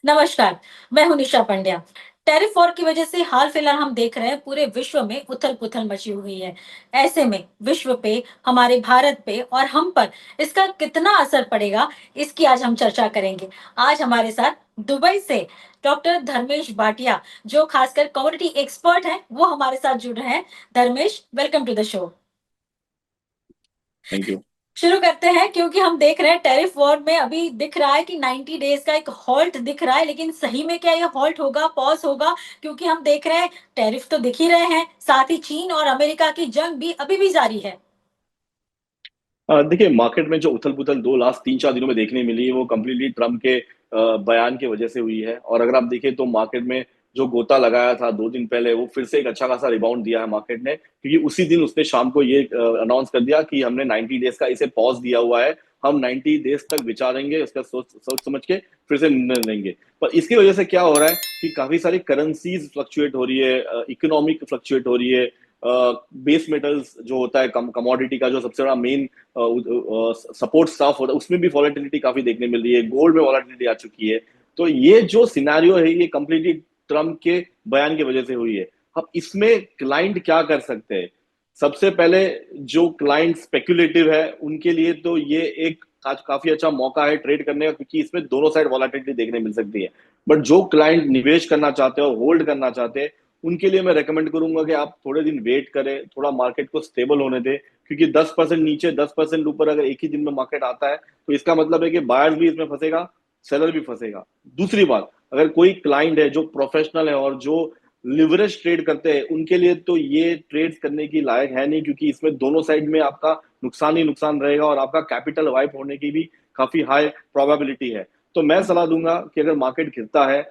नमस्कार, मैं हूं निशा पंड्या। टैरिफ वॉर की वजह से हाल फिलहाल हम देख रहे हैं पूरे विश्व में उथल-पुथल मची हुई है। ऐसे में विश्व पे, हमारे भारत पे और हम पर इसका कितना असर पड़ेगा, इसकी आज हम चर्चा करेंगे। आज हमारे साथ दुबई से डॉक्टर धर्मेश भाटिया, जो खासकर कमोडिटी एक्सपर्ट हैं, वो हमारे साथ जुड़ रहे हैं। Dharmesh, welcome to the show. Thank you. शुरू करते हैं क्योंकि हम देख रहे हैं टैरिफ वॉर में अभी दिख रहा है कि 90 डेज का एक हॉल्ट दिख रहा है, लेकिन सही में क्या ये हॉल्ट होगा, पॉज होगा? क्योंकि हम देख रहे हैं टैरिफ तो दिख ही रहे हैं, साथ ही चीन और अमेरिका की जंग भी अभी भी जारी है। देखिए, मार्केट में जो उथल-पुथल 2 लास्ट 3-4 दिनों में देखने मिली है, वो कंप्लीटली ट्रम्प के बयान की वजह से हुई है। और अगर आप देखें तो मार्केट में जो गोता लगाया था 2 दिन पहले, वो फिर से एक अच्छा खासा रिबाउंड दिया है मार्केट ने, क्योंकि उसी दिन उसने शाम को ये अनाउंस कर दिया कि हमने 90 डेज़ का इसे पॉज़ दिया हुआ है। हम 90 डेज़ तक विचारेंगे, उसका सोच समझ के फिर से निर्णय लेंगे। पर इसकी वजह से क्या हो रहा है कि काफ़ी सारी करेंसीज़ फ्लक्चुएट हो रही है, इकोनॉमिक फ्लक्चुएट हो रही है। बेस मेटल्स जो होता है, कमोडिटी का जो सबसे बड़ा मेन सपोर्ट स्टाफ होता है, उसमें भी वॉलेटिलिटी काफी देखने मिल रही है। गोल्ड में वॉलेटिलिटी आ चुकी है। तो ये जो सिनेरियो है, ये कंप्लीटली ट्रम्प के बयान की वजह से हुई है। अब इसमें क्लाइंट क्या कर सकते हैं? सबसे पहले, जो क्लाइंट स्पेक्युलेटिव है, उनके लिए तो ये एक आज काफी अच्छा मौका है ट्रेड करने का, क्योंकि इसमें दोनों साइड वॉलेटिलिटी देखने मिल सकती है। बट जो क्लाइंट निवेश करना चाहते हो, होल्ड करना चाहते हैं, उनके लिए मैं रेकमेंड करूंगा कि आप थोड़े दिन वेट करें, थोड़ा मार्केट को स्टेबल होने दें। क्योंकि 10% नीचे 10% ऊपर अगर एक ही दिन में मार्केट आता है, तो इसका मतलब है कि बायर्स भी इसमें फंसेगा, सेलर भी फंसेगा। दूसरी बात, अगर कोई क्लाइंट है जो प्रोफेशनल है और जो लिवरेज ट्रेड करते हैं, उनके लिए तो ये ट्रेड करने की लायक है नहीं, क्योंकि इसमें दोनों साइड में आपका नुकसान ही नुकसान रहेगा और आपका कैपिटल वाइप होने की भी काफी हाई प्रोबेबिलिटी है। तो मैं सलाह दूंगा कि अगर मार्केट गिरता है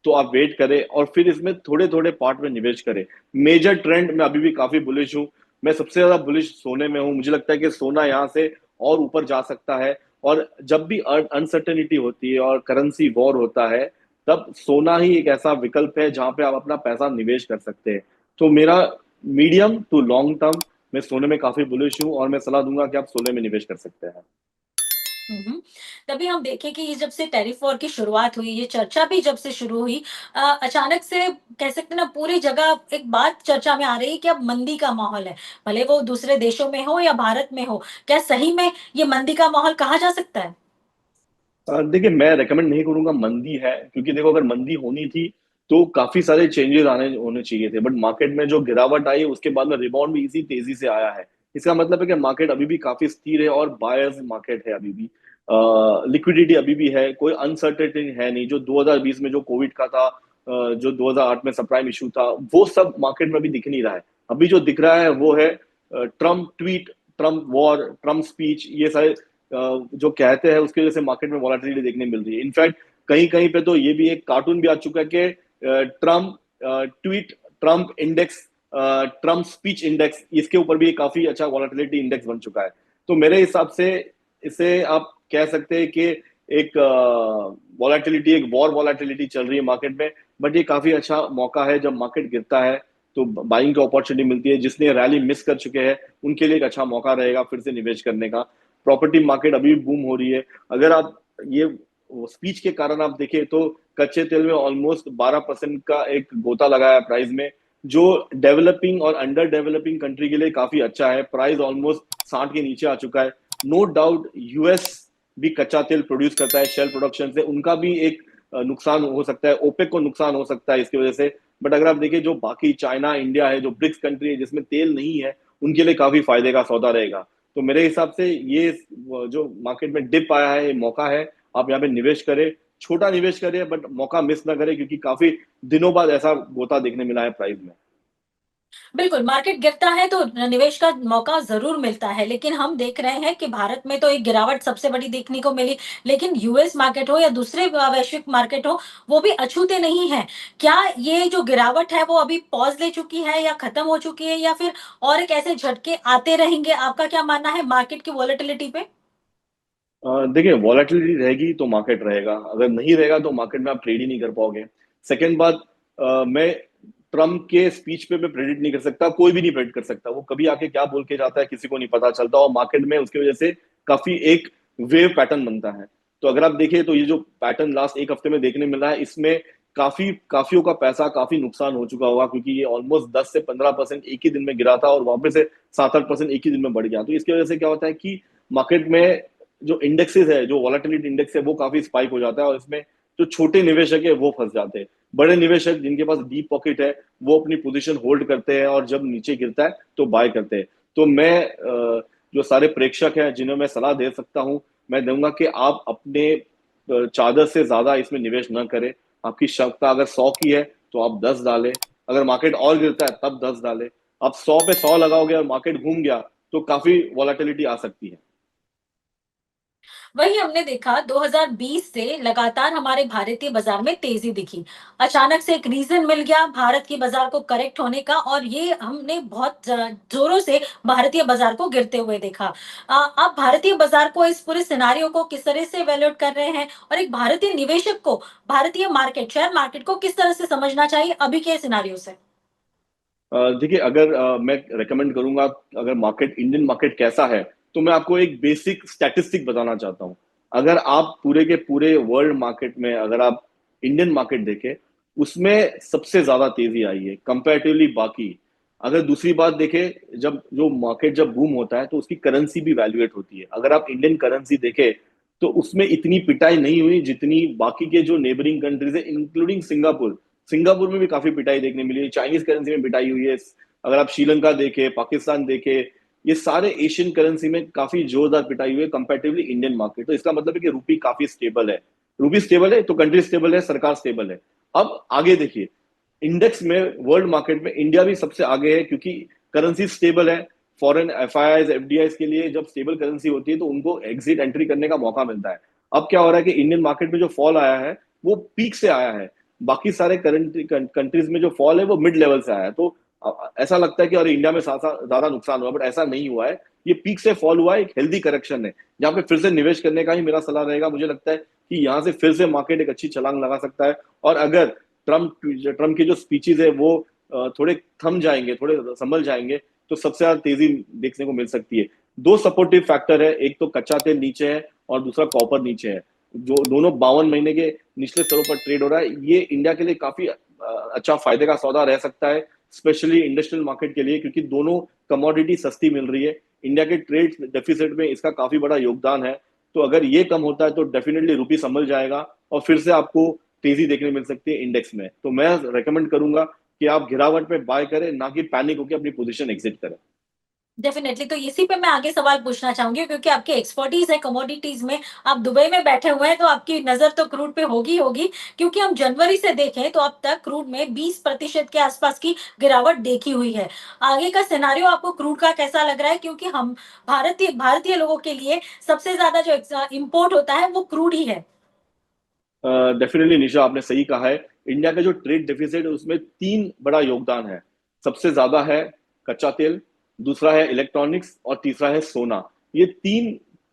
तो आप वेट करें और फिर इसमें थोड़े थोड़े पार्ट में निवेश करें। मेजर ट्रेंड में अभी भी काफी बुलिश हूं। मैं सबसे ज्यादा बुलिश सोने में हूं। मुझे लगता है कि सोना यहाँ से और ऊपर जा सकता है। और जब भी अनसर्टेनिटी होती है और करेंसी वॉर होता है, तब सोना ही एक ऐसा विकल्प है जहां पे आप अपना पैसा निवेश कर सकते हैं। तो मेरा मीडियम टू लॉन्ग टर्म, मैं सोने में काफी बुलिश हूं और मैं सलाह दूंगा कि आप सोने में निवेश कर सकते हैं। हम्म। तभी हम देखें कि ये जब से टैरिफ वॉर की शुरुआत हुई, ये चर्चा भी जब से शुरू हुई, अचानक से कह सकते हैं ना, पूरी जगह एक बात चर्चा में आ रही है कि अब मंदी का माहौल है। भले वो दूसरे देशों में हो या भारत में हो, क्या सही में ये मंदी का माहौल कहा जा सकता है? देखिए, मैं रेकमेंड नहीं करूंगा मंदी है, क्योंकि देखो, अगर मंदी होनी थी तो काफी सारे चेंजेस आने होने चाहिए थे। बट मार्केट में जो गिरावट आई, उसके बाद में रिबाउंड भी इसी तेजी से आया है। इसका मतलब है कि मार्केट अभी भी काफी स्थिर है और बायर्स मार्केट है अभी भी। लिक्विडिटी अभी भी है, कोई अनसर्टेनिटी है नहीं। जो 2020 में जो कोविड का था, जो 2008 में सबप्राइम इशू था, वो सब मार्केट में अभी दिख नहीं रहा है। अभी जो दिख रहा है वो है Trump tweet, Trump war, Trump speech, ये सारे जो कहते हैं, उसकी वजह से मार्केट में वॉलेटिलिटी देखने मिल रही है। इनफैक्ट कहीं कहीं पे तो ये भी एक कार्टून भी आ चुका है कि Trump tweet, Trump index, Trump speech index, इसके ऊपर भी काफी अच्छा वॉलेटिलिटी इंडेक्स बन चुका है। तो मेरे हिसाब से इसे आप कह सकते हैं कि एक वॉलेटिलिटी, एक वॉर वॉलेटिलिटी चल रही है मार्केट में। बट ये काफी अच्छा मौका है, जब मार्केट गिरता है तो बाइंग की अपॉर्चुनिटी मिलती है। जिसने रैली मिस कर चुके हैं, उनके लिए एक अच्छा मौका रहेगा फिर से निवेश करने का। प्रॉपर्टी मार्केट अभी भी बूम हो रही है। अगर आप ये स्पीच के कारण आप देखें तो कच्चे तेल में ऑलमोस्ट 12% का एक गोता लगाया प्राइस में, जो डेवलपिंग और अंडर डेवलपिंग कंट्री के लिए काफी अच्छा है। प्राइस ऑलमोस्ट 60 के नीचे आ चुका है। नो डाउट यूएस भी कच्चा तेल प्रोड्यूस करता है, शेल प्रोडक्शन से उनका भी एक नुकसान हो सकता है, ओपेक को नुकसान हो सकता है इसकी वजह से। बट अगर आप देखिए, जो बाकी चाइना, इंडिया है, जो ब्रिक्स कंट्री है जिसमें तेल नहीं है, उनके लिए काफी फायदे का सौदा रहेगा। तो मेरे हिसाब से ये जो मार्केट में डिप आया है, ये मौका है। आप यहाँ पे निवेश करें, छोटा निवेश करें, बट मौका मिस ना करें, क्योंकि काफी दिनों बाद ऐसा गोता देखने मिला है प्राइस में। बिल्कुल, मार्केट गिरता है तो निवेश का मौका ज़रूर मिलता है, लेकिन हम देख रहे हैं कि भारत में तो एक गिरावट सबसे बड़ी देखने को मिली, लेकिन यूएस मार्केट हो या दूसरे वैश्विक मार्केट हो, वो भी अछूते नहीं हैं। क्या ये जो गिरावट है, वो अभी पॉज़ ले चुकी है या खत्म हो चुकी है, या फिर और एक ऐसे झटके आते रहेंगे? आपका क्या मानना है मार्केट की वॉलेटिलिटी पे? देखिए, वॉलेटिलिटी रहेगी तो मार्केट रहेगा, अगर नहीं रहेगा तो मार्केट में आप ट्रेड ही नहीं कर पाओगे। सेकेंड बात, मैं ट्रम्प के स्पीच पे मैं प्रेडिक्ट नहीं कर सकता, कोई भी नहीं प्रेडिक्ट कर सकता। वो कभी आके क्या बोल के जाता है, किसी को नहीं पता चलता, और मार्केट में उसकी वजह से काफी एक वेव पैटर्न बनता है। तो अगर आप देखिए तो ये जो पैटर्न लास्ट एक हफ्ते में देखने मिला है, इसमें काफियों का पैसा काफी नुकसान हो चुका होगा, क्योंकि ये ऑलमोस्ट 10 से 15% एक ही दिन में गिरा था और वापस से 7-8% एक ही दिन में बढ़ गया। तो इसकी वजह से क्या होता है कि मार्केट में जो इंडेक्सेस है, जो वॉलेटिलिटी इंडेक्स है, वो काफी स्पाइक हो जाता है और इसमें जो छोटे निवेशक है वो फंस जाते हैं। बड़े निवेशक जिनके पास डीप पॉकेट है वो अपनी पोजीशन होल्ड करते हैं और जब नीचे गिरता है तो बाय करते हैं। तो मैं जो सारे प्रेक्षक हैं जिन्हें मैं सलाह दे सकता हूं, मैं दूंगा कि आप अपने चादर से ज्यादा इसमें निवेश न करें। आपकी क्षमता अगर 100 की है तो आप 10 डालें, अगर मार्केट और गिरता है तब 10 डालें। आप 100 पे 100 लगाओगे और मार्केट घूम गया तो काफी वॉलेटिलिटी आ सकती है। वही हमने देखा 2020 से लगातार हमारे भारतीय बाजार में तेजी दिखी। अचानक से एक रीजन मिल गया भारत की बाजार को करेक्ट होने का और ये हमने बहुत जोरों से भारतीय बाजार को गिरते हुए देखा। आप भारतीय बाजार को इस पूरे सिनारियो को किस तरह से वैल्यूएट कर रहे हैं और एक भारतीय निवेशक को भारतीय मार्केट शेयर मार्केट को किस तरह से समझना चाहिए अभी के सिनारियो से? देखिए, अगर मैं रेकमेंड करूंगा, अगर मार्केट इंडियन मार्केट कैसा है, तो मैं आपको एक बेसिक स्टैटिस्टिक बताना चाहता हूं। अगर आप पूरे के पूरे वर्ल्ड मार्केट में अगर आप इंडियन मार्केट देखें, उसमें सबसे ज्यादा तेजी आई है कंपैरेटिवली बाकी। अगर दूसरी बात देखें, जब जो मार्केट जब बूम होता है तो उसकी करेंसी भी वैल्यूएट होती है। अगर आप इंडियन करेंसी देखें तो उसमें इतनी पिटाई नहीं हुई जितनी बाकी के जो नेबरिंग कंट्रीज है, इंक्लूडिंग सिंगापुर। सिंगापुर में भी काफी पिटाई देखने मिली है, चाइनीज करेंसी में पिटाई हुई है। अगर आप श्रीलंका देखे, पाकिस्तान देखे, ये सारे एशियन करेंसी में काफी जोरदार पिटाई हुई है कंपैरेटिवली इंडियन मार्केट। तो इसका मतलब है कि रूपी काफी स्टेबल है। रूपी स्टेबल है तो कंट्री स्टेबल है, सरकार स्टेबल है। अब आगे देखिए, इंडेक्स में वर्ल्ड मार्केट में इंडिया भी सबसे आगे है, क्योंकि करेंसी स्टेबल है। फॉरेन एफआईआई एफडीआई के लिए जब स्टेबल करेंसी होती है तो उनको एग्जिट एंट्री करने का मौका मिलता है। अब क्या हो रहा है कि इंडियन मार्केट में जो फॉल आया है वो पीक से आया है। बाकी सारे करंट कंट्रीज में जो फॉल है वो मिड लेवल से आया है। तो ऐसा लगता है कि अरे इंडिया में ज्यादा नुकसान हुआ, बट ऐसा नहीं हुआ है। ये पीक से फॉल हुआ है, एक हेल्दी करेक्शन है जहां पे फिर से निवेश करने का ही मेरा सलाह रहेगा। मुझे लगता है कि यहाँ से फिर से मार्केट एक अच्छी छलांग लगा सकता है। और अगर ट्रम्प की जो स्पीचेस है वो थोड़े थम जाएंगे, थोड़े संभल जाएंगे, तो सबसे ज्यादा तेजी देखने को मिल सकती है। दो सपोर्टिव फैक्टर है, एक तो कच्चा तेल नीचे है और दूसरा कॉपर नीचे है, जो दोनों 52 महीने के निचले स्तरों पर ट्रेड हो रहा है। ये इंडिया के लिए काफी अच्छा फायदे का सौदा रह सकता है, स्पेशली इंडस्ट्रियल मार्केट के लिए, क्योंकि दोनों कमोडिटी सस्ती मिल रही है। इंडिया के ट्रेड डेफिसिट में इसका काफी बड़ा योगदान है। तो अगर ये कम होता है तो डेफिनेटली रुपी संभल जाएगा और फिर से आपको तेजी देखने मिल सकती है इंडेक्स में। तो मैं रेकमेंड करूंगा कि आप गिरावट पे बाय करें, ना कि पैनिक होकर अपनी पोजीशन एग्जिट करें। डेफिनेटली तो इसी पे मैं आगे सवाल पूछना चाहूंगी क्योंकि आपकी एक्सपर्टीज है कमोडिटीज में। आप दुबई में बैठे हुए हैं तो आपकी नजर तो क्रूड पे होगी होगी, क्योंकि हम जनवरी से देखें तो अब तक क्रूड में 20% के आसपास की गिरावट देखी हुई है। आगे का सिनारियो आपको क्रूड का कैसा लग रहा है, क्योंकि हम भारतीय भारतीय लोगों के लिए सबसे ज्यादा जो इम्पोर्ट होता है वो क्रूड ही है। डेफिनेटली निशा, आपने सही कहा है। इंडिया का जो ट्रेड डेफिसिट है उसमें तीन बड़ा योगदान है। सबसे ज्यादा है कच्चा तेल, दूसरा है इलेक्ट्रॉनिक्स और तीसरा है सोना। ये तीन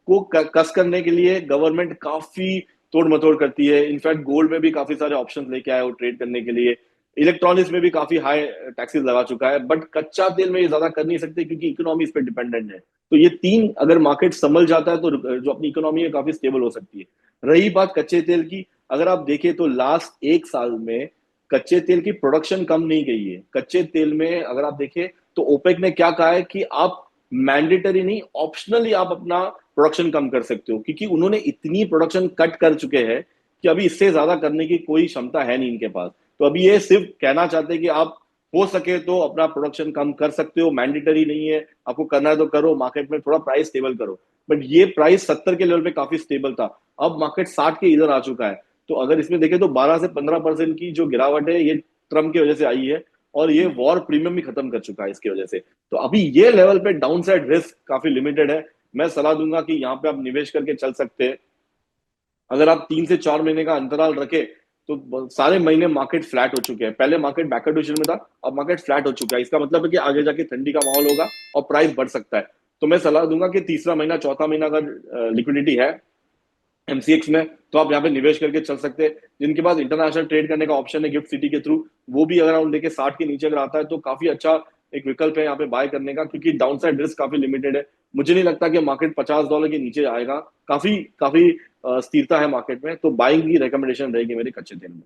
को कस करने के लिए गवर्नमेंट काफी तोड़ मटोड़ करती है। इनफैक्ट गोल्ड में भी काफी सारे ऑप्शंस लेके आए वो ट्रेड करने के लिए। इलेक्ट्रॉनिक्स में भी काफी हाई टैक्सेस लगा चुका है, बट कच्चा तेल में ये ज्यादा कर नहीं सकते क्योंकि इकोनॉमी इस पर डिपेंडेंट है। तो ये तीन अगर मार्केट संभल जाता है तो जो अपनी इकोनॉमी है काफी स्टेबल हो सकती है। रही बात कच्चे तेल की, अगर आप देखें तो लास्ट एक साल में कच्चे तेल की प्रोडक्शन कम नहीं गई है। कच्चे तेल में अगर आप देखें तो ओपेक ने क्या कहा है कि आप मैंडेटरी नहीं, ऑप्शनली आप अपना प्रोडक्शन कम कर सकते हो, क्योंकि उन्होंने इतनी प्रोडक्शन कट कर चुके हैं कि अभी इससे ज्यादा करने की कोई क्षमता है नहीं इनके पास। तो अभी ये सिर्फ कहना चाहते हैं कि आप हो सके तो अपना प्रोडक्शन कम कर सकते हो, मैंडेटरी नहीं है, आपको करना है तो करो, मार्केट में थोड़ा प्राइस स्टेबल करो। बट ये प्राइस 70 के लेवल पे काफी स्टेबल था, अब मार्केट 60 के इधर आ चुका है। तो अगर इसमें देखें तो 12 से 15% की जो गिरावट है ये ट्रम्प की वजह से आई है, और ये वॉर प्रीमियम भी खत्म कर चुका है इसकी वजह से। तो अभी ये लेवल पे डाउन साइड रिस्क काफी लिमिटेड है। मैं सलाह दूंगा कि यहाँ पे आप निवेश करके चल सकते हैं। अगर आप 3 से 4 महीने का अंतराल रखे तो सारे महीने मार्केट फ्लैट हो चुके हैं। पहले मार्केट बैकवर्डेशन में था, अब मार्केट फ्लैट हो चुका है। इसका मतलब है कि आगे जाके ठंडी का माहौल होगा और प्राइस बढ़ सकता है। तो मैं सलाह दूंगा कि तीसरा महीना चौथा महीना अगर लिक्विडिटी है एमसीएक्स में तो आप यहाँ पे निवेश करके चल सकते हैं। जिनके पास इंटरनेशनल ट्रेड करने का ऑप्शन है गिफ्ट सिटी के थ्रू, वो भी अगर हम देखें 60 के नीचे अगर आता है तो काफी अच्छा एक विकल्प है यहाँ पे बाय करने का, क्योंकि डाउनसाइड रिस्क काफी लिमिटेड है। मुझे नहीं लगता कि मार्केट $50 के नीचे आएगा। काफी काफी स्थिरता है मार्केट में, तो बाइंग की रिकमेंडेशन रहेगी मेरे कच्चे तेल में।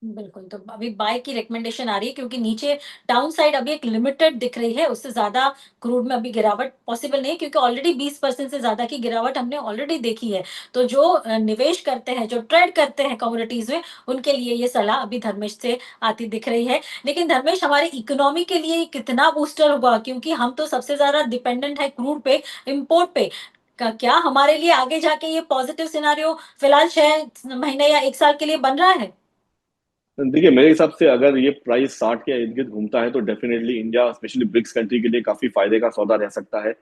बिल्कुल, तो अभी बाय की रिकमेंडेशन आ रही है क्योंकि नीचे डाउन साइड अभी एक लिमिटेड दिख रही है, उससे ज़्यादा क्रूड में अभी गिरावट पॉसिबल नहीं है क्योंकि ऑलरेडी 20% से ज़्यादा की गिरावट हमने ऑलरेडी देखी है। तो जो निवेश करते हैं, जो ट्रेड करते हैं कमोडिटीज़ में, उनके लिए ये सलाह अभी धर्मेश से आती दिख रही है। लेकिन धर्मेश, हमारी इकोनॉमी के लिए ये कितना बूस्टर होगा? क्योंकि हम तो सबसे ज़्यादा डिपेंडेंट है क्रूड पे, इम्पोर्ट पे। क क्या हमारे लिए आगे जाके ये पॉजिटिव सिनेरियो फिलहाल 6 महीने या 1 साल के लिए बन रहा है? देखिए, मेरे हिसाब से अगर ये प्राइस 60 के इर्द गिर्द घूमता है तो definitely India, specially BRICS country के लिए काफी फायदे का सौदा रह सकता है।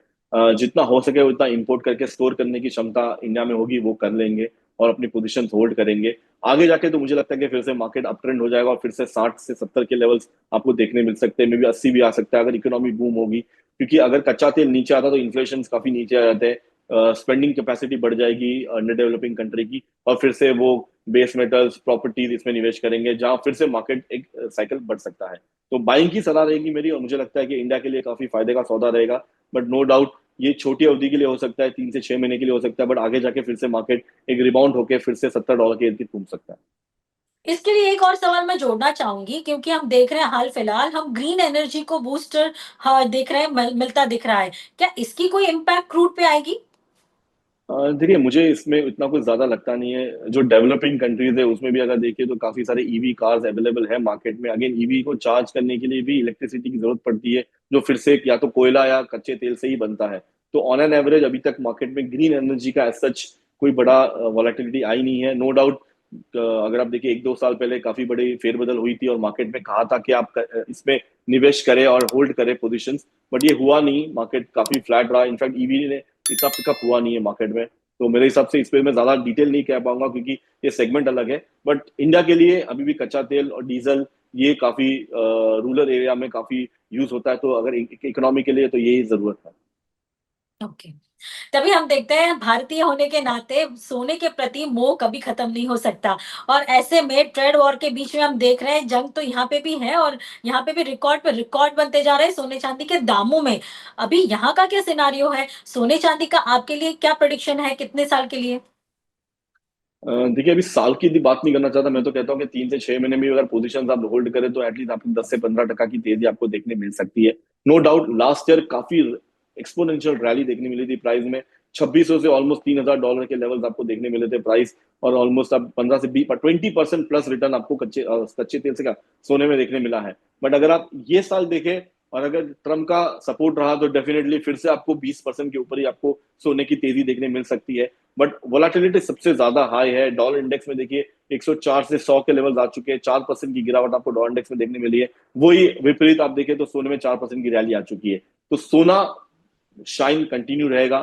जितना हो सके उतना इंपोर्ट करके स्टोर करने की क्षमता इंडिया में होगी, वो कर लेंगे और अपनी पोजीशन होल्ड करेंगे। आगे जाके तो मुझे लगता है कि फिर से मार्केट अप ट्रेंड हो जाएगा और फिर से 60 से 70 के लेवल्स आपको देखने मिल सकते हैं, मे बी 80 भी आ सकता है अगर इकोनॉमी बूम होगी। क्योंकि अगर कच्चा तेल नीचे आता तो इन्फ्लेशन काफी नीचे आ जाते हैं, स्पेंडिंग कैपेसिटी बढ़ जाएगी अंडर डेवलपिंग कंट्री की, और फिर से वो बेस मेटल्स, प्रॉपर्टीज इसमें निवेश करेंगे, जहां फिर से मार्केट एक साइकिल बढ़ सकता है। तो बाइंग की सलाह रहेगी मेरी, और मुझे लगता है कि इंडिया के लिए काफी फायदे का सौदा रहेगा। बट नो डाउट ये छोटी अवधि के लिए हो सकता है, 3 से 6 महीने के लिए हो सकता है, बट आगे जाके फिर से मार्केट एक रिबाउंड होकर फिर से $70 के इर्द गिर्द घूम सकता है। इसके लिए एक और सवाल मैं जोड़ना चाहूँगी क्योंकि हम देख रहे हैं हाल-फिलहाल हम ग्रीन एनर्जी को बूस्टर हाँ, देख रहे हैं मिलता दिख रहा है। क्या इसकी कोई इम्पैक्ट क्रूड पे आएगी? देखिए, मुझे इसमें इतना कुछ ज़्यादा लगता नहीं है। जो डेवलपिंग कंट्रीज़ है, उसमें भी अगर देखिए तो काफ़ी सारे ईवी कार्स अवेलेबल है मार्केट में। अगेन ईवी को चार्ज करने के लिए भी इलेक्ट्रिसिटी की ज़रूरत पड़ती है, जो फिर से या तो कोयला या कच्चे तेल से ही बनता है। तो ऑन एन एवरेज अभी तक मार्केट में ग्रीन एनर्जी का एज़ सच कोई बड़ा वोलेटिलिटी आई नहीं है। नो डाउट अगर आप देखिए 1-2 साल पहले काफ़ी बड़ी फेरबदल हुई थी और मार्केट में कहा था कि आप इसमें निवेश करें और होल्ड करें पोज़ीशंस, बट ये हुआ नहीं। मार्केट काफ़ी फ्लैट रहा। इनफैक्ट ईवी ने इतना पिकअप हुआ नहीं है मार्केट में। तो मेरे हिसाब से इस पे मैं ज्यादा डिटेल नहीं कह पाऊंगा क्योंकि ये सेगमेंट अलग है। बट इंडिया के लिए अभी भी कच्चा तेल और डीजल ये काफी रूरल एरिया में काफी यूज होता है, तो अगर इकोनॉमी के लिए तो यही जरूरत है। ओके। तभी हम देखते हैं भारतीय होने के नाते सोने के प्रति मोह कभी खत्म नहीं हो सकता और ऐसे में ट्रेड वॉर के बीच में हम देख रहे हैं जंग तो यहाँ पे भी है और यहाँ पे भी रिकॉर्ड पे रिकॉर्ड बनते जा रहे हैं सोने चांदी के दामों में। अभी यहाँ का क्या सिनारियो है? सोने चांदी का आपके लिए क्या प्रेडिक्शन है कितने साल के लिए? देखिए, अभी साल की यदि बात नहीं करना चाहता, मैं तो कहता हूँ कि 3 से 6 महीने में अगर पोजीशन आप होल्ड करें तो एटलीस्ट आपको 10 से 15% की तेजी आपको देखने मिल सकती है। नो डाउट लास्ट ईयर काफी एक्सपोनेंशियल रैली देखने मिली थी प्राइस में। 2600 से ऑलमोस्ट $3000 के लेवल्स आपको देखने मिले थे प्राइस, और ऑलमोस्ट अब 15 से 20% प्लस रिटर्न आपको कच्चे तेल से का सोने में देखने मिला है। बट अगर आप ये साल देखें और अगर ट्रम्प का सपोर्ट रहा तो डेफिनेटली फिर से आपको 20% के ऊपर ही आपको सोने की तेजी देखने मिल सकती है। बट वोलाटिलिटी सबसे ज्यादा हाई है। डॉलर इंडेक्स में देखिए 104 से 100 के लेवल आ चुके हैं। 4% की गिरावट आपको डॉलर इंडेक्स में देखने मिली है। वही विपरीत आप देखें तो सोने में 4% की रैली आ चुकी है। तो सोना शाइन कंटिन्यू रहेगा।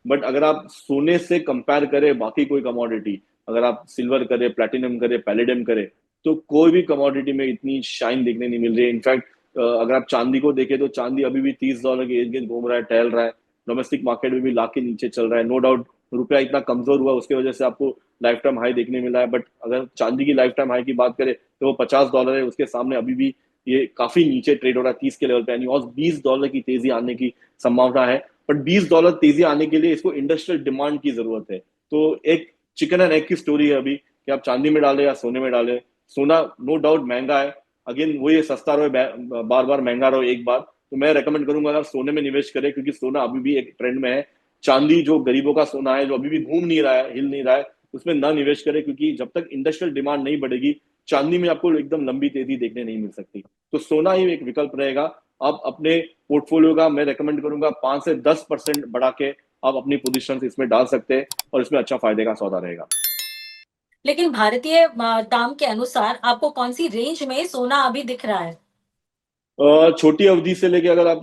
बट अगर आप सोने से कंपेयर करें बाकी कोई कमोडिटी, अगर आप सिल्वर करें, प्लेटिनम करें, पैलेडियम करें, तो कोई भी कमोडिटी में इतनी शाइन देखने नहीं मिल रही है। इनफैक्ट अगर आप चांदी को देखें तो चांदी अभी भी $30 के इर्द गिर्द घूम रहा है, टहल रहा है। डोमेस्टिक मार्केट में भी लाख के नीचे चल रहा है। नो डाउट रुपया इतना कमजोर हुआ उसकी वजह से आपको लाइफ टाइम हाई देखने मिला है। बट अगर चांदी की लाइफ टाइम हाई की बात करें तो वो $50 है, उसके सामने अभी भी ये काफी नीचे ट्रेड हो रहा है 30 के लेवल पे, यानी और $20 की तेजी आने की संभावना है। बट $20 तेजी आने के लिए इसको इंडस्ट्रियल डिमांड की जरूरत है। तो एक चिकन एंड एग की स्टोरी है अभी कि आप चांदी में डालें या सोने में डालें। सोना नो डाउट महंगा है। अगेन वो ये सस्ता रहो बार बार महंगा रहो एक बार, तो मैं रेकमेंड करूंगा अगर सोने में निवेश करें, क्योंकि सोना अभी भी एक ट्रेंड में है। चांदी जो गरीबों का सोना है, जो अभी भी घूम नहीं रहा है, हिल नहीं रहा है, उसमें ना निवेश करें, क्योंकि जब तक इंडस्ट्रियल डिमांड नहीं बढ़ेगी चांदी में आपको एकदम लंबी तेजी देखने नहीं मिल सकती। तो सोना ही एक विकल्प रहेगा। आप अपने पोर्टफोलियो का मैं रेकमेंड करूंगा 5 से 10% बढ़ा के आप अपनी पोजीशन इसमें डाल सकते हैं और इसमें अच्छा फायदे का सौदा रहेगा। लेकिन भारतीय दाम के अनुसार आपको कौन सी रेंज में सोना अभी दिख रहा है? छोटी अवधि से लेके अगर आप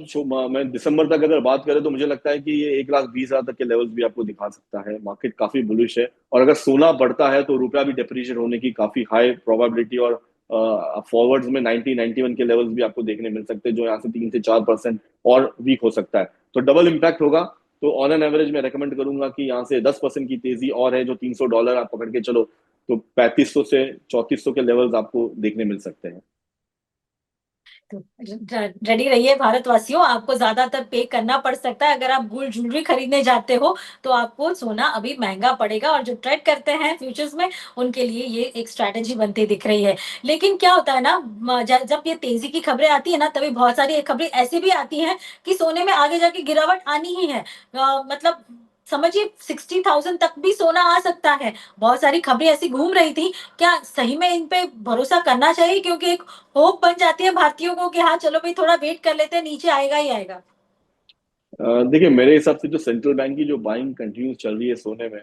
मैं दिसंबर तक अगर बात करें तो मुझे लगता है कि ये 1,20,000 तक के लेवल्स भी आपको दिखा सकता है। मार्केट काफी बुलिश है, और अगर सोना बढ़ता है तो रुपया भी डिप्रिशिएट होने की काफी हाई प्रोबेबिलिटी, और फॉरवर्ड्स में 90-91 के लेवल्स भी आपको देखने मिल सकते हैं, जो यहाँ से 3 से 4% और वीक हो सकता है। तो डबल इम्पैक्ट होगा। तो ऑन एन एवरेज मैं रेकमेंड करूंगा कि यहाँ से 10% की तेजी और है, जो $300 आप पकड़ के चलो, तो 3500 से 3400 के लेवल्स आपको देखने मिल सकते हैं। तो रेडी रहिए भारतवासियों, आपको ज़्यादातर पे करना पड़ सकता है। अगर आप गोल्ड ज्वेलरी खरीदने जाते हो, तो आपको सोना अभी महँगा पड़ेगा और जो ट्रेड करते हैं फ्यूचर्स में, उनके लिए ये एक स्ट्रैटेजी बनती दिख रही है। लेकिन क्या होता है ना, म ज जब ये तेज़ी की खबरें आती हैं ना, तभी बहुत सारी खबरें ऐसी भी आती हैं कि सोने में आगे जाके गिरावट आनी ही है। मतलब समझिए 60,000 तक भी सोना आ सकता है। बहुत सारी खबरें ऐसी घूम रही थी, क्या सही में इन पे भरोसा करना चाहिए? क्योंकि एक होप बन जाती है भारतीयों को कि हाँ चलो भाई थोड़ा वेट कर लेते हैं, नीचे आएगा ही आएगा। देखिए मेरे हिसाब से जो सेंट्रल बैंक की जो बाइंग कंटिन्यूस चल रही है सोने में,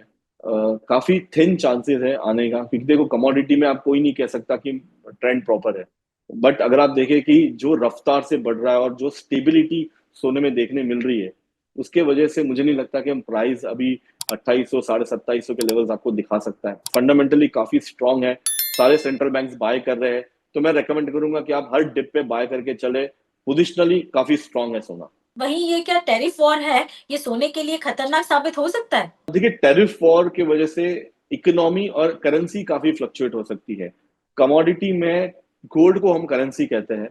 काफी थिन चांसेस है आने का, क्योंकि देखो कमोडिटी में आप कोई नहीं कह सकता कि ट्रेंड प्रॉपर है। बट अगर आप देखें कि जो रफ्तार से बढ़ रहा है और जो स्टेबिलिटी सोने में देखने मिल रही है, उसके वजह से मुझे नहीं लगता कि हम प्राइस अभी 2800 2700 के लेवल्स आपको दिखा सकता है। फंडामेंटली काफी स्ट्रांग है, सारे सेंट्रल बैंक्स बाय कर रहे हैं। तो मैं रेकमेंड करूंगा कि आप हर डिप पे बाय करके चले। पोजिशनली काफी स्ट्रांग है सोना। वहीं ये क्या टैरिफ वॉर है, ये सोने के लिए खतरनाक साबित हो सकता है? देखिए टैरिफ वॉर की वजह से इकोनॉमी और करेंसी काफी फ्लक्चुएट हो सकती है। कमोडिटी में गोल्ड को हम करेंसी कहते हैं।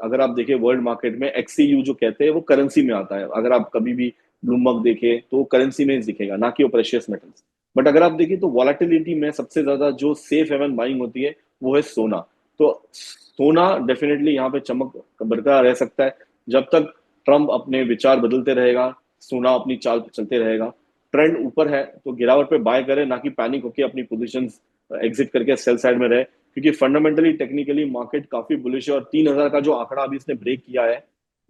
अगर आप देखें वर्ल्ड मार्केट में एक्सईयू जो कहते हैं वो करेंसी में आता है। अगर आप कभी भी ब्लूमबर्ग देखें तो करेंसी में दिखेगा, ना कि वो प्रेशियस मेटल्स। बट अगर आप देखें तो वॉलेटिलिटी में सबसे ज्यादा जो सेफ हेवन बाइंग होती है वो है सोना। तो सोना डेफिनेटली यहाँ पे चमक बरकरार रह सकता है जब तक ट्रम्प अपने विचार बदलते रहेगा, सोना अपनी चाल पे चलते रहेगा। ट्रेंड ऊपर है तो गिरावट पे बाय करें, ना कि पैनिक होकर अपनी पोजीशन एग्जिट करके सेल साइड में रहे, क्योंकि फंडामेंटली टेक्निकली मार्केट काफी बुलिश है और 3,000 का जो आंकड़ा अभी इसने ब्रेक किया है,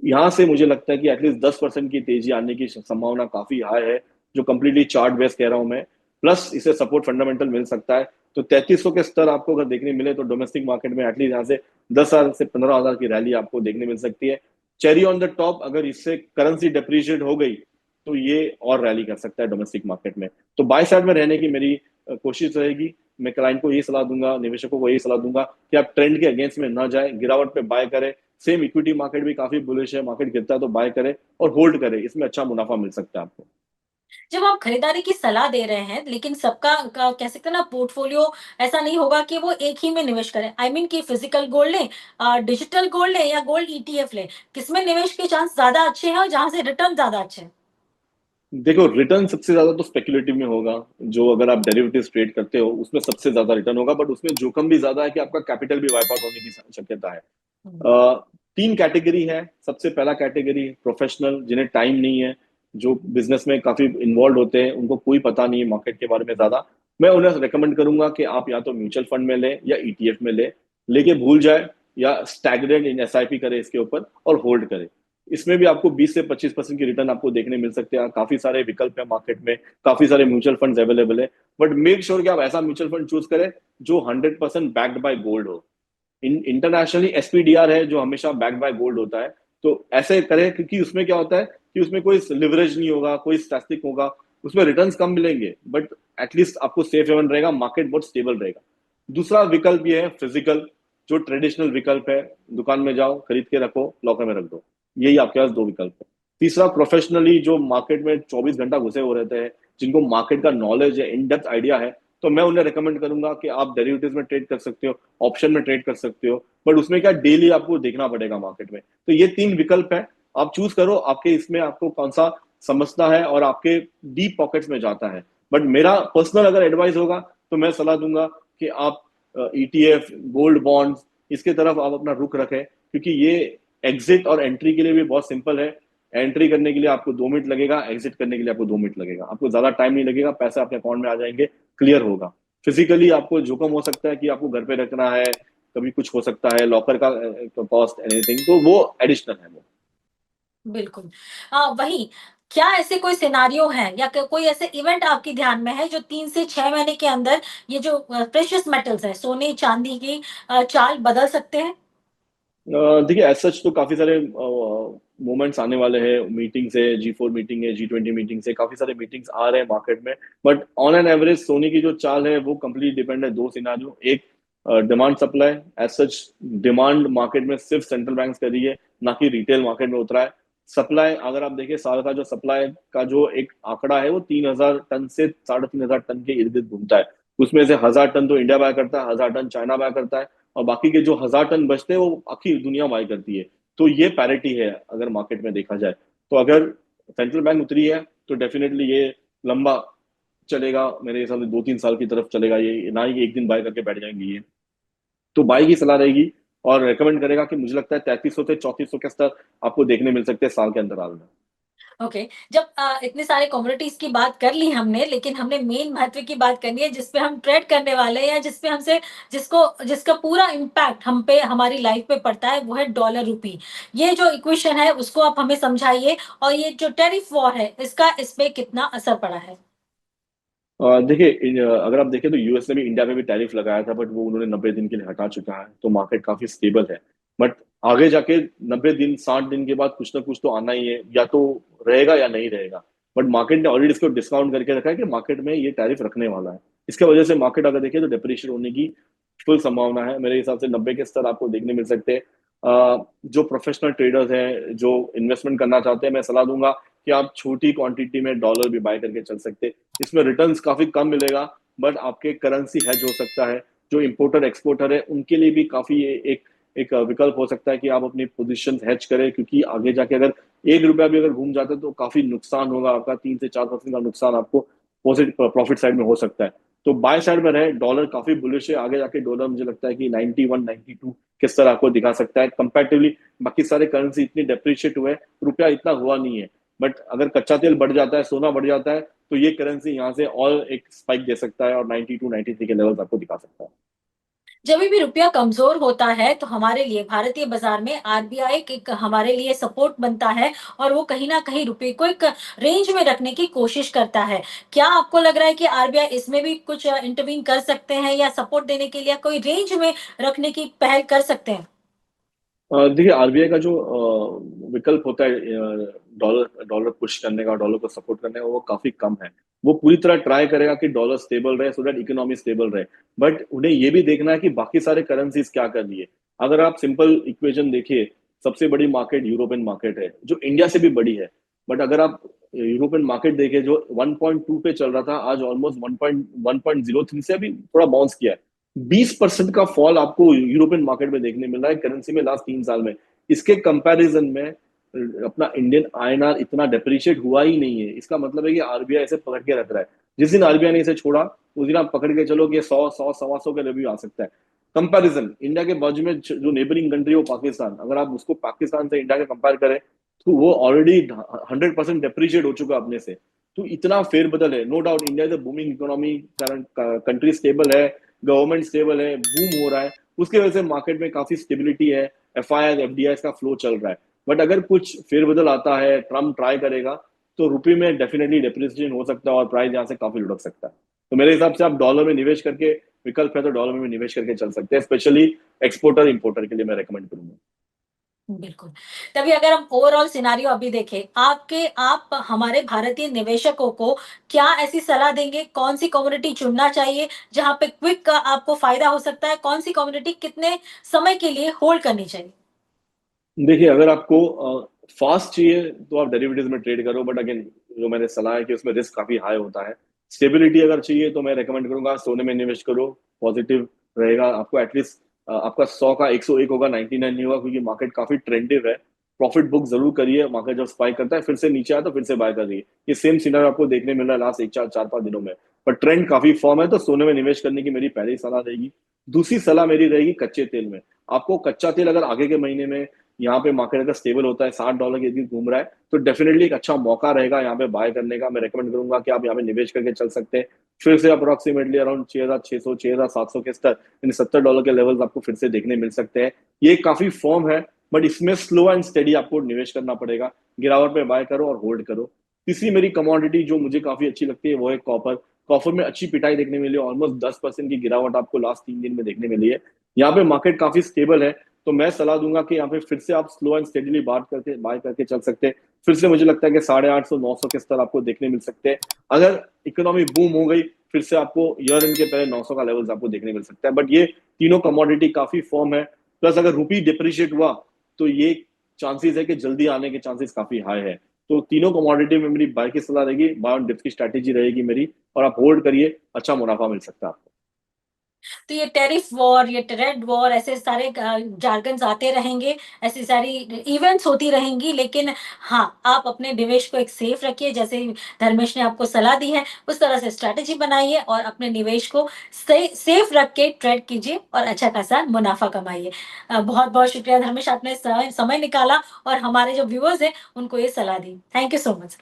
यहाँ से मुझे लगता है कि एटलीस्ट 10% की तेजी आने की संभावना काफी हाई है, जो कंप्लीटली चार्ट बेस कह रहा हूं मैं। प्लस इसे सपोर्ट फंडामेंटल मिल सकता है। तो 3300 के स्तर आपको अगर देखने मिले तो डोमेस्टिक मार्केट में एटलीस्ट यहाँ से 10,000 से 15,000 की रैली आपको देखने मिल सकती है। चेरी ऑन द टॉप, अगर इससे करेंसी डिप्रिशिएट हो गई तो ये और रैली कर सकता है डोमेस्टिक मार्केट में। तो बाय साइड में रहने की मेरी कोशिश रहेगी। मैं क्लाइंट को यही सलाह दूंगा, निवेशकों को यही सलाह दूंगा कि आप ट्रेंड के अगेंस्ट में ना जाए, गिरावट पे बाय करें। सेम इक्विटी मार्केट भी काफी बुलिश है, मार्केट गिरता है तो बाय करें और होल्ड करें, इसमें अच्छा मुनाफा मिल सकता है आपको। जब आप खरीदारी की सलाह दे रहे हैं, लेकिन सबका कह सकते हैं ना पोर्टफोलियो ऐसा नहीं होगा कि वो एक ही में निवेश करें। आई मीन कि फिजिकल गोल्ड लें, डिजिटल गोल्ड लें या गोल्ड ईटीएफ लें। किसमें निवेश के चांस ज्यादा अच्छे हैं और जहां से रिटर्न ज्यादा अच्छे हैं? देखो रिटर्न सबसे ज्यादा तो स्पेकुलेटिव में होगा। जो अगर आप डेरिवेटिव्स ट्रेड करते हो उसमें सबसे ज्यादा रिटर्न होगा, बट उसमें जोखिम भी ज्यादा है कि आपका कैपिटल भी वाइप आउट होने की शक्यता है। हम्म। अ, तीन कैटेगरी है। सबसे पहला कैटेगरी प्रोफेशनल, जिन्हें टाइम नहीं है, जो बिजनेस में काफी इन्वॉल्व होते हैं, उनको कोई पता नहीं है मार्केट के बारे में ज्यादा। मैं उन्हें रेकमेंड करूंगा कि आप या तो म्यूचुअल फंड में लें या ईटीएफ में लें, लेके भूल जाए या स्टैगरेंट इन एसआईपी करें इसके ऊपर और होल्ड करें। इसमें भी आपको 20 से 25% की रिटर्न आपको देखने मिल सकते हैं। काफी सारे विकल्प है मार्केट में, काफी सारे म्यूचुअल फंड्स अवेलेबल है। बट मेक श्योर कि आप ऐसा म्यूचुअल फंड चूज करें जो 100% बैक्ड बाय गोल्ड हो। इंटरनेशनली एसपीडीआर है जो हमेशा बैक बाय गोल्ड होता है। तो ऐसे करें, क्योंकि उसमें क्या होता है कि उसमें कोई लिवरेज नहीं होगा, कोई स्टैटिक होगा, उसमें रिटर्न्स कम मिलेंगे, बट एटलीस्ट आपको सेफ हेवन रहेगा, मार्केट बहुत स्टेबल रहेगा। दूसरा विकल्प ये है फिजिकल, जो ट्रेडिशनल विकल्प है। दुकान में जाओ, खरीद के रखो, लॉकर में रख दो। यही आपके पास दो विकल्प है। तीसरा प्रोफेशनली, जो मार्केट में 24 घंटा घुसे हो रहते हैं, जिनको मार्केट का नॉलेज है, इन डेप्थ आइडिया है, तो मैं उन्हें रिकमेंड करूंगा कि आप डेरिवेटिव्स में ट्रेड कर सकते हो, ऑप्शन में ट्रेड कर सकते हो। बट उसमें क्या, डेली आपको देखना पड़ेगा मार्केट में। तो ये तीन विकल्प है, आप चूज करो आपके इसमें आपको कौन सा समझता है और आपके डीप पॉकेट्स में जाता है। बट मेरा पर्सनल अगर एडवाइस होगा तो मैं सलाह दूंगा कि आप ईटीएफ, गोल्ड बॉन्ड्स, इसके तरफ आप अपना रुख रखें, क्योंकि ये एग्जिट और एंट्री के लिए भी बहुत सिंपल है। एंट्री करने के लिए आपको 2 मिनट लगेगा, एग्जिट करने के लिए आपको 2 मिनट लगेगा, आपको ज्यादा टाइम नहीं लगेगा, पैसे आपके अकाउंट में आ जाएंगे, क्लियर होगा। फिजिकली आपको जोखिम हो सकता है कि आपको घर पे रखना है, कभी कुछ हो सकता है, लॉकर का कॉस्ट एनीथिंग, तो वो एडिशनल है वो। बिल्कुल। वही, क्या ऐसे कोई सिनेरियो है या कोई ऐसे इवेंट आपके ध्यान में है जो 3 से 6 महीने के अंदर ये जो प्रेशियस मेटल्स है, सोने चांदी की चाल बदल सकते हैं? देखिए एज सच तो काफी सारे मोमेंट्स आने वाले हैं। मीटिंग्स है, G4 मीटिंग है, G20 मीटिंग्स है, काफी सारे मीटिंग्स आ रहे हैं मार्केट में। बट ऑन एन एवरेज सोने की जो चाल है वो कंप्लीट डिपेंड है दो सिनारियो। एक demand supply. As such demand market में सिर्फ सेंट्रल बैंक्स कर रही है, ना कि रिटेल मार्केट में उतरा है। सप्लाई अगर आप देखिए, साल का जो सप्लाई का जो एक आंकड़ा है वो 3,000 टन से 3,500 टन के इर्द गिर्द घूमता है। उसमें से 1,000 टन तो इंडिया बाय करता है, 1,000 टन चाइना बाय करता है, और बाकी के जो 1,000 टन बचते हैं वो आखिर दुनिया बाय करती है। तो ये पैरिटी है अगर मार्केट में देखा जाए। तो अगर सेंट्रल बैंक उतरी है तो डेफिनेटली ये लंबा चलेगा, मेरे हिसाब से 2-3 साल की तरफ चलेगा ये, ना ही एक दिन बाय करके बैठ जाएंगे ये। तो बाई की सलाह रहेगी, और रेकमेंड करेगा कि मुझे लगता है 3300 से 3400 के स्तर आपको देखने मिल सकते हैं साल के अंतराल में। ओके। जब इतने सारे कमोडिटीज की बात कर ली हमने, लेकिन हमने मेन महत्व की बात करनी है जिस पे हम ट्रेड करने वाले हैं, या जिस पे हमसे जिसको जिसका पूरा इम्पैक्ट हम पे हमारी लाइफ पे पड़ता है, वो है डॉलर रूपी। ये जो इक्वेशन है उसको आप हमें समझाइए, और ये जो टैरिफ वॉर है इसका इस पे कितना असर पड़ा है? देखिए अगर आप देखें तो यूएस ने भी इंडिया में भी टैरिफ लगाया था, बट वो उन्होंने 90 दिन के लिए हटा चुका है, तो मार्केट काफी स्टेबल है। बट आगे जाके 90 दिन 60 दिन के बाद कुछ ना कुछ तो आना ही है, या तो रहेगा या नहीं रहेगा। बट मार्केट ने ऑलरेडी इसको डिस्काउंट करके रखा है कि मार्केट में ये टैरिफ रखने वाला है। इसके वजह से मार्केट अगर देखें तो डिप्रेशन होने की फुल संभावना है। मेरे हिसाब से 90 के स्तर आपको देखने मिल सकते हैं। जो प्रोफेशनल ट्रेडर्स हैं जो इन्वेस्टमेंट करना चाहते हैं, मैं सलाह दूंगा कि आप छोटी क्वांटिटी में डॉलर भी बाय करके चल सकते हैं। इसमें रिटर्न्स काफी कम मिलेगा, बट आपके करेंसी हेज हो सकता है। जो इंपोर्टर एक्सपोर्टर है उनके लिए भी काफी एक एक विकल्प हो सकता है कि आप अपनी पोजीशन हेज करें, क्योंकि आगे जाके अगर 1 रुपया भी अगर घूम जाता है तो काफी नुकसान होगा आपका, 3 से 4% का नुकसान आपको पॉजिटिव प्रॉफिट साइड में हो सकता है। तो बाय साइड में रहे, डॉलर काफी बुलिश है। आगे जाके डॉलर मुझे लगता है कि 91 92 किस तरह आपको दिखा सकता है कंपैरेटिवली। बाकी सारे करेंसी इतनी डेप्रिशिएट हुए, रुपया इतना हुआ नहीं है। बट अगर कच्चा तेल बढ़ जाता है, सोना बढ़ जाता है, तो ये करेंसी यहाँ से और एक स्पाइक दे सकता है और 92 93 के लेवल्स आपको दिखा सकता है। जब भी रुपया कमजोर होता है तो हमारे लिए भारतीय बाजार में आरबीआई एक हमारे लिए सपोर्ट बनता है, और वो कहीं ना कहीं रुपए को एक रेंज में रखने की कोशिश करता है। क्या आपको लग रहा है कि आरबीआई इसमें भी कुछ इंटरवीन कर सकते हैं, या सपोर्ट देने के लिए कोई रेंज में रखने की पहल कर सकते हैं? देखिए आरबीआई का जो विकल्प होता है डॉलर डॉलर पुश करने का, डॉलर को सपोर्ट करने का, वो काफी कम है। वो पूरी तरह ट्राई करेगा कि डॉलर स्टेबल रहे, सो दैट इकोनॉमी स्टेबल रहे। बट उन्हें ये भी देखना है कि बाकी सारे करेंसीज क्या कर रही है। अगर आप सिंपल इक्वेशन देखिए, सबसे बड़ी मार्केट यूरोपियन मार्केट है जो इंडिया से भी बड़ी है। बट अगर आप यूरोपियन मार्केट देखें जो 1.2 पे चल रहा था, आज ऑलमोस्ट 1.1.03 से अभी थोड़ा बाउंस किया है। 20% का फॉल आपको यूरोपियन मार्केट में देखने मिल रहा है करेंसी में लास्ट 3 साल में। इसके कंपैरिजन में अपना इंडियन आईएनआर इतना डेप्रिशिएट हुआ ही नहीं है। इसका मतलब है कि आरबीआई इसे पकड़ के रख रहा है। जिस दिन आरबीआई ने इसे छोड़ा, उस दिन आप पकड़ के चलो कि 100 100 125 का रिव्यू आ सकता है। कंपैरिजन इंडिया के बाजू में जो नेबरिंग कंट्री है वो पाकिस्तान, अगर आप उसको पाकिस्तान से इंडिया के कंपेयर करें, तो वो ऑलरेडी 100% डेप्रिशिएट हो चुका है अपने से। तो इतना फेरबदल है। No doubt India is a booming economy, country stable है, गवर्नमेंट स्टेबल है, बूम हो रहा है। उसके वजह से मार्केट में काफी स्टेबिलिटी है, एफआईआई एफडीआई का फ्लो चल रहा है। बट अगर कुछ फेरबदल आता है, ट्रम्प ट्राई करेगा, तो रुपये में डेफिनेटली डेप्रिसिएशन हो सकता है और प्राइस यहाँ से काफी लुढ़क सकता है। तो मेरे हिसाब से आप डॉलर में निवेश करके, विकल्प है तो डॉलर में भी निवेश करके चल सकते हैं, स्पेशली एक्सपोर्टर इंपोर्टर के लिए मैं रेकमेंड करूंगा। बिल्कुल। तभी अगर हम ओवरऑल सिनेरियो अभी देखें, आप हमारे भारतीय निवेशकों को क्या ऐसी सलाह देंगे, कौन-सी कमोडिटी चुनना चाहिए, जहाँ पे क्विक आपको फ़ायदा हो सकता है? कौन-सी कमोडिटी कितने समय के लिए होल्ड करनी चाहिए? देखिए अगर आपको फास्ट चाहिए तो आप डेरिवेटिव्स में ट्रेड करो, बट अगेन जो मैंने सलाह है कि उसमें रिस्क काफी हाई होता है। स्टेबिलिटी अगर चाहिए तो मैं रेकमेंड करूंगा सोने में निवेश करो, पॉजिटिव रहेगा आपको। एटलीस्ट आपका 100 का 101 होगा, 99 नहीं होगा, क्योंकि मार्केट काफी ट्रेंडिव है। प्रॉफिट बुक जरूर करिए, मार्केट जब स्पाइक करता है फिर से नीचे आया तो फिर से बाय कर रही ये सेम सिनारियो आपको देखने मिल रहा है लास्ट 1 4 4 5 दिनों में। पर ट्रेंड काफी फॉर्म है, तो सोने में निवेश करने की मेरी पहली सलाह रहेगी। दूसरी सलाह मेरी रहेगी कच्चे तेल में। आपको कच्चा तेल अगर आगे के महीने में यहाँ पे मार्केट अगर स्टेबल होता है, $60 के दिन घूम रहा है, तो डेफिनेटली एक अच्छा मौका रहेगा यहाँ पे बाय करने का। मैं रेकमेंड करूंगा कि आप यहाँ पे निवेश करके चल सकते हैं। फिर से अप्रोक्सीमेटली अराउंड 6,600 6,700 के स्तर, यानी $70 के लेवल्स आपको फिर से देखने मिल सकते हैं। ये काफी फॉर्म है, बट इसमें स्लो एंड स्टेडी आपको निवेश करना पड़ेगा। गिरावट पे बाय करो और होल्ड करो। तीसरी मेरी कमोडिटी जो मुझे काफी अच्छी लगती है वो है कॉपर। कॉपर में अच्छी पिटाई देखने मिली है, ऑलमोस्ट 10% की गिरावट आपको लास्ट 3 दिन में देखने मिली है। यहाँ पे मार्केट काफी स्टेबल है, तो मैं सलाह दूंगा कि यहाँ पे फिर से आप स्लो एंड स्टेडीली बात करके बाय करके चल सकते हैं। फिर से मुझे लगता है कि 850 900 के स्तर आपको देखने मिल सकते हैं। अगर इकोनॉमी बूम हो गई, फिर से आपको ईयर एंड के पहले 900 का लेवल्स आपको देखने मिल सकता है। बट ये तीनों कमोडिटी काफी फॉर्म है। प्लस अगर रुपी डिप्रिशिएट हुआ तो ये चांसेस है कि जल्दी आने के चांसेस काफी हाई है। तो तीनों कमोडिटी में मेरी बाय की सलाह रहेगी, बाय ऑन डिप्स की स्ट्रैटेजी रहेगी मेरी, और आप होल्ड करिए, अच्छा मुनाफा मिल सकता है आपको। तो ये टैरिफ वॉर, ये ट्रेड वॉर ऐसे सारे जार्गन्स आते रहेंगे, ऐसी सारी इवेंट्स होती रहेंगी, लेकिन हाँ, आप अपने निवेश को एक सेफ रखिए, जैसे धर्मेश ने आपको सलाह दी है, उस तरह से स्ट्रैटेजी बनाइए और अपने निवेश को सेफ रख के ट्रेड कीजिए और अच्छा खासा मुनाफा कमाइए। बहुत-बहुत शुक्रिया धर्मेश, आपने समय समय निकाला और हमारे जो व्यूअर्स हैं, उनको ये सलाह दी। Thank you so much.